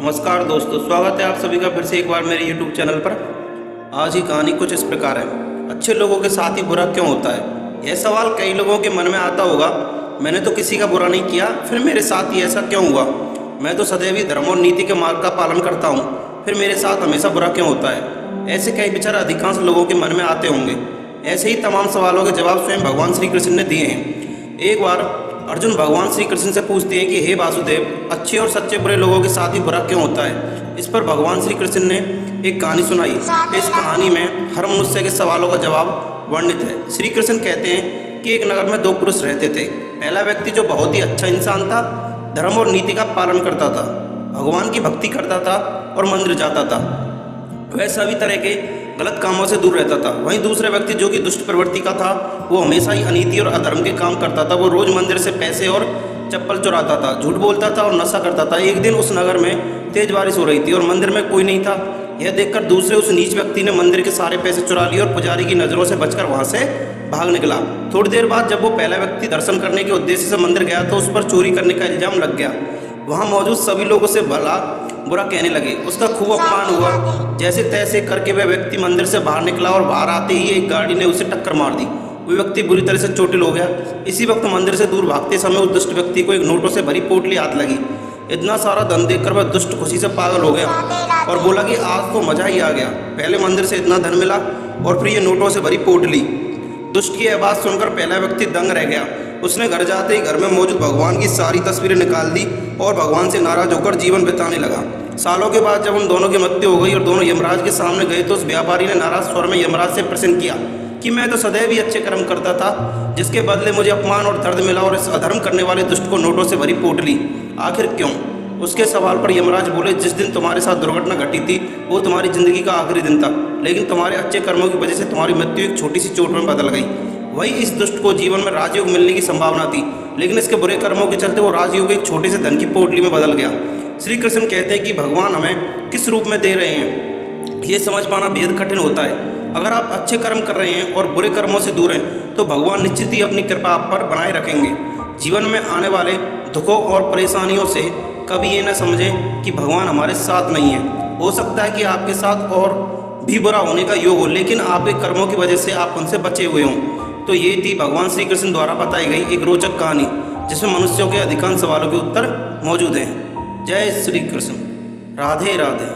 नमस्कार दोस्तों, स्वागत है आप सभी का फिर से एक बार मेरे YouTube चैनल पर। आज की कहानी कुछ इस प्रकार है। अच्छे लोगों के साथ ही बुरा क्यों होता है? यह सवाल कई लोगों के मन में आता होगा। मैंने तो किसी का बुरा नहीं किया, फिर मेरे साथ ही ऐसा क्यों हुआ? मैं तो सदैव ही धर्म और नीति के मार्ग का पालन करता हूँ, फिर मेरे साथ हमेशा बुरा क्यों होता है? ऐसे कई विचार अधिकांश लोगों के मन में आते होंगे। ऐसे ही तमाम सवालों के जवाब स्वयं भगवान श्री कृष्ण ने दिए हैं। एक बार अर्जुन भगवान श्री कृष्ण से पूछते हैं कि हे वासुदेव, अच्छे और सच्चे बुरे लोगों के साथ ही बुरा क्यों होता है? इस पर भगवान श्री कृष्ण ने एक कहानी सुनाई। इस कहानी में हर मनुष्य के सवालों का जवाब वर्णित है। श्री कृष्ण कहते हैं कि एक नगर में दो पुरुष रहते थे। पहला व्यक्ति जो बहुत ही अच्छा इंसान था, धर्म और नीति का पालन करता था, भगवान की भक्ति करता था और मंदिर जाता था। वह सभी तरह के गलत कामों से दूर रहता था। वहीं दूसरा व्यक्ति जो कि दुष्ट प्रवृत्ति का था, वो हमेशा ही अनीति और अधर्म के काम करता था। वो रोज मंदिर से पैसे और चप्पल चुराता था, झूठ बोलता था और नशा करता था। एक दिन उस नगर में तेज बारिश हो रही थी और मंदिर में कोई नहीं था। यह देखकर दूसरे उस नीच व्यक्ति ने मंदिर के सारे पैसे चुरा लिए और पुजारी की नज़रों से बचकर वहां से भाग निकला। थोड़ी देर बाद जब वो पहला व्यक्ति दर्शन करने के उद्देश्य से मंदिर गया तो उस पर चोरी करने का इल्जाम लग गया। वहां मौजूद सभी लोगों से भला बुरा कहने लगे। उसका खूब अपमान हुआ। जैसे तैसे करके वह व्यक्ति मंदिर से बाहर निकला और बाहर आते ही एक गाड़ी ने उसे टक्कर मार दी। वह व्यक्ति बुरी तरह से चोटिल हो गया। इसी वक्त मंदिर से दूर भागते समय उस दुष्ट व्यक्ति को एक नोटों से भरी पोटली हाथ लगी। इतना सारा धन देखकर वह दुष्ट खुशी से पागल हो गया और बोला कि आज तो मजा ही आ गया। पहले मंदिर से इतना धन मिला और फिर ये नोटों से भरी पोटली। दुष्ट की यह बात सुनकर पहला व्यक्ति दंग रह गया। उसने घर जाते ही घर में मौजूद भगवान की सारी तस्वीरें निकाल दी और भगवान से नाराज होकर जीवन बिताने लगा। सालों के बाद जब उन दोनों की मृत्यु हो गई और दोनों यमराज के सामने गए तो उस व्यापारी ने नाराज स्वर में यमराज से प्रश्न किया कि मैं तो सदैव ही अच्छे कर्म करता था, जिसके बदले मुझे अपमान और दर्द मिला, और इस अधर्म करने वाले दुष्ट को नोटों से भरी पोटली, आखिर क्यों? उसके सवाल पर यमराज बोले, जिस दिन तुम्हारे साथ दुर्घटना घटी थी वो तुम्हारी जिंदगी का आखिरी दिन था, लेकिन तुम्हारे अच्छे कर्मों की वजह से तुम्हारी मृत्यु एक छोटी सी चोट में बदल गई। वही इस दुष्ट को जीवन में राजयोग मिलने की संभावना थी, लेकिन इसके बुरे कर्मों के चलते वो राजयोग एक छोटे से धन की पोटली में बदल गया। श्री कृष्ण कहते हैं कि भगवान हमें किस रूप में दे रहे हैं, ये समझ पाना बेहद कठिन होता है। अगर आप अच्छे कर्म कर रहे हैं और बुरे कर्मों से दूर हैं तो भगवान निश्चित ही अपनी कृपा आप पर बनाए रखेंगे। जीवन में आने वाले दुखों और परेशानियों से कभी ये न समझें कि भगवान हमारे साथ नहीं है। हो सकता है कि आपके साथ और भी बुरा होने का योग हो, लेकिन आपके कर्मों की वजह से आप उनसे बचे हुए हों। तो ये थी भगवान श्री कृष्ण द्वारा बताई गई एक रोचक कहानी, जिसमें मनुष्यों के अधिकांश सवालों के उत्तर मौजूद हैं। जय श्री कृष्ण। राधे राधे।